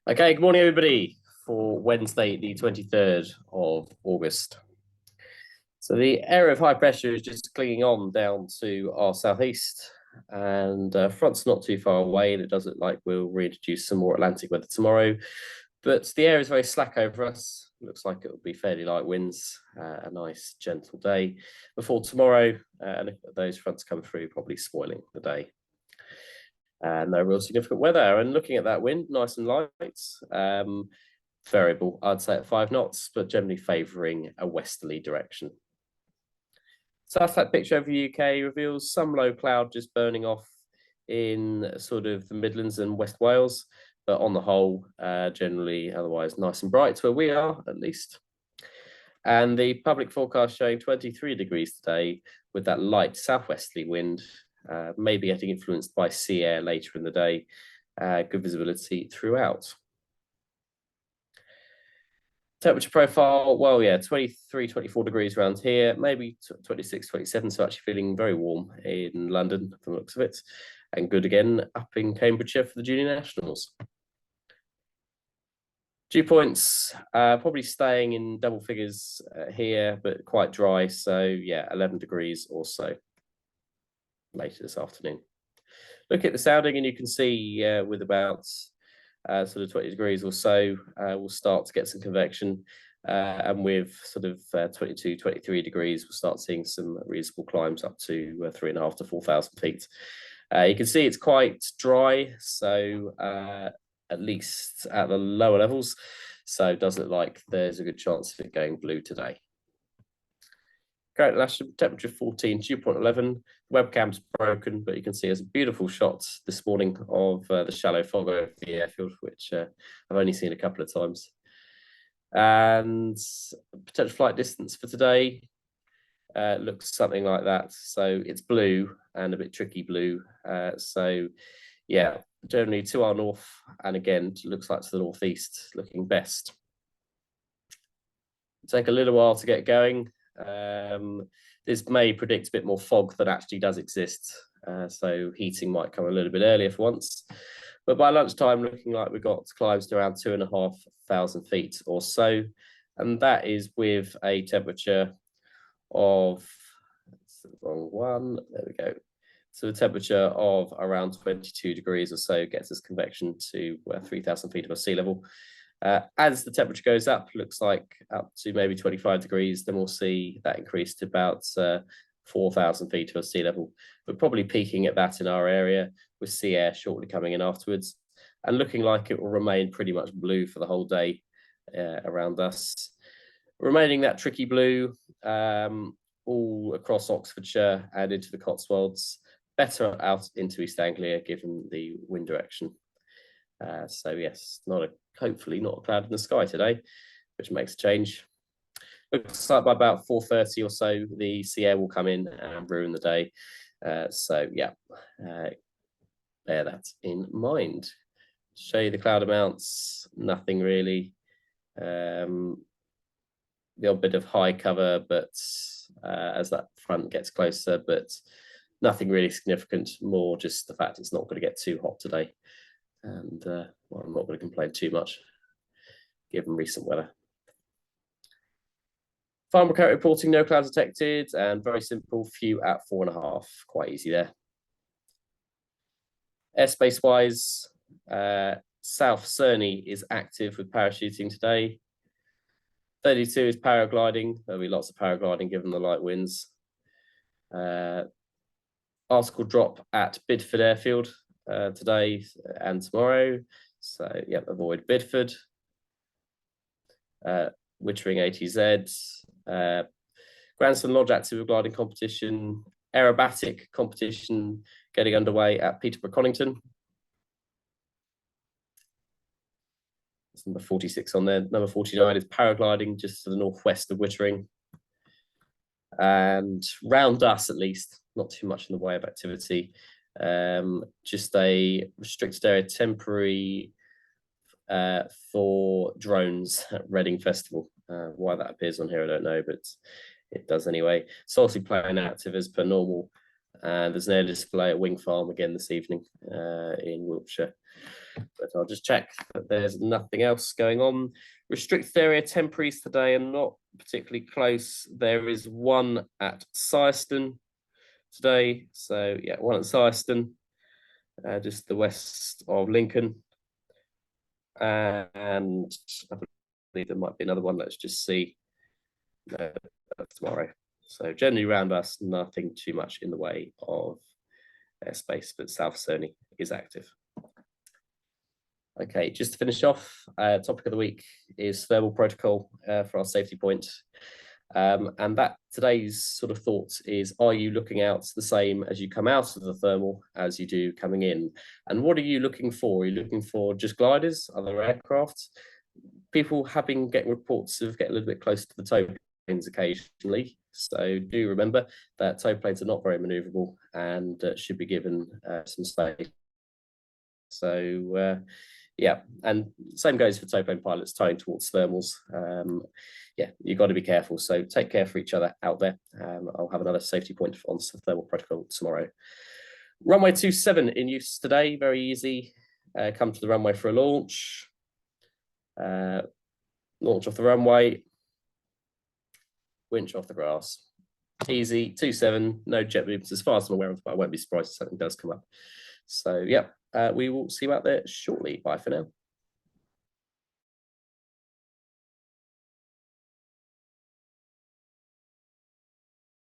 Okay, good morning, everybody, for Wednesday, the 23rd of August. So the area of high pressure is just clinging on down to our southeast, and front's not too far away, and it does look like we'll reintroduce some more Atlantic weather tomorrow. But the area is very slack over us. Looks like it will be fairly light winds, a nice gentle day before tomorrow, and if those fronts come through, probably spoiling the day. No real significant weather. And looking at that wind, nice and light, variable, I'd say at 5 knots, but generally favouring a westerly direction. Satellite picture over the UK reveals some low cloud just burning off in sort of the Midlands and West Wales, but on the whole, generally otherwise nice and bright where we are, at least. And the public forecast showing 23 degrees today with that light southwesterly wind, maybe getting influenced by sea air later in the day. Good visibility throughout. Temperature profile, well, yeah, 23, 24 degrees around here, maybe 26, 27, so actually feeling very warm in London from the looks of it, and good again up in Cambridgeshire for the Junior Nationals. Dew points, probably staying in double figures here, but quite dry, so yeah, 11 degrees or so later this afternoon. Look at the sounding and you can see with about sort of 20 degrees or so, we'll start to get some convection. And with sort of 22, 23 degrees, we'll start seeing some reasonable climbs up to 3,500 to 4,000 feet. You can see it's quite dry, so at least at the lower levels. So it does look like there's a good chance of it going blue today. Great Lasham, temperature 14, dew point 11. Webcam's broken, but you can see there's a beautiful shot this morning of the shallow fog over the airfield, which I've only seen a couple of times. And potential flight distance for today looks something like that. So it's blue and a bit tricky blue. So yeah, generally to our north, and again, looks like to the northeast, looking best. Take a little while to get going. This may predict a bit more fog than actually does exist, so heating might come a little bit earlier for once. But by lunchtime, looking like we've got climbs to around 2,500 feet or so, and that is with a temperature of, that's the wrong one, there we go. So a temperature of around 22 degrees or so gets us convection to 3,000 feet above sea level. As the temperature goes up, looks like up to maybe 25 degrees, then we'll see that increase to about 4,000 feet above sea level, but probably peaking at that in our area with sea air shortly coming in afterwards, and looking like it will remain pretty much blue for the whole day around us. Remaining that tricky blue all across Oxfordshire and into the Cotswolds, better out into East Anglia given the wind direction. So yes, hopefully not a cloud in the sky today, which makes a change. Looks like by about 4:30 or so, the sea air will come in and ruin the day. So yeah, bear that in mind. Show you the cloud amounts, nothing really. The odd bit of high cover, but as that front gets closer, but nothing really significant, more just the fact it's not going to get too hot today. And well, I'm not going to complain too much given recent weather. Farm current reporting, no clouds detected, and very simple, few at 4.5, quite easy there. Airspace wise, South Cerney is active with parachuting today. 32 is paragliding. There'll be lots of paragliding given the light winds. Article drop at Bidford Airfield today and tomorrow. So yeah, avoid Bidford. Wittering ATZ. Grandson Lodge active gliding competition. Aerobatic competition getting underway at Peterborough Conington. That's number 46 on there. Number 49 is paragliding just to the northwest of Wittering. And round us, at least, not too much in the way of activity. Just a restricted area temporary for drones at Reading Festival. Why that appears on here, I don't know, but it does anyway. Salty plane active as per normal. And there's an air display at Wing Farm again this evening in Wiltshire. but I'll just check that there's nothing else going on. Restricted area temporaries today are not particularly close. There is one at Sireston today. So yeah, one at Sireston, just the west of Lincoln. And I believe there might be another one. Let's just see. No, tomorrow. So generally around us, nothing too much in the way of airspace, but South Cerny is active. Okay, just to finish off, topic of the week is thermal protocol for our safety point. And that today's sort of thought is, are you looking out the same as you come out of the thermal as you do coming in? And what are you looking for? Are you looking for just gliders, other aircraft? People have been getting reports of getting a little bit close to the tow planes occasionally. So do remember that tow planes are not very maneuverable and should be given some space. So yeah, and same goes for tow plane pilots towing towards thermals. Yeah, you've got to be careful. So take care for each other out there. I'll have another safety point on thermal protocol tomorrow. Runway 27 in use today, very easy. Come to the runway for a launch. Launch off the runway. Winch off the grass. Easy, 27, no jet movements as far as I'm aware of, but I won't be surprised if something does come up. So yeah, we will see you out there shortly. Bye for now.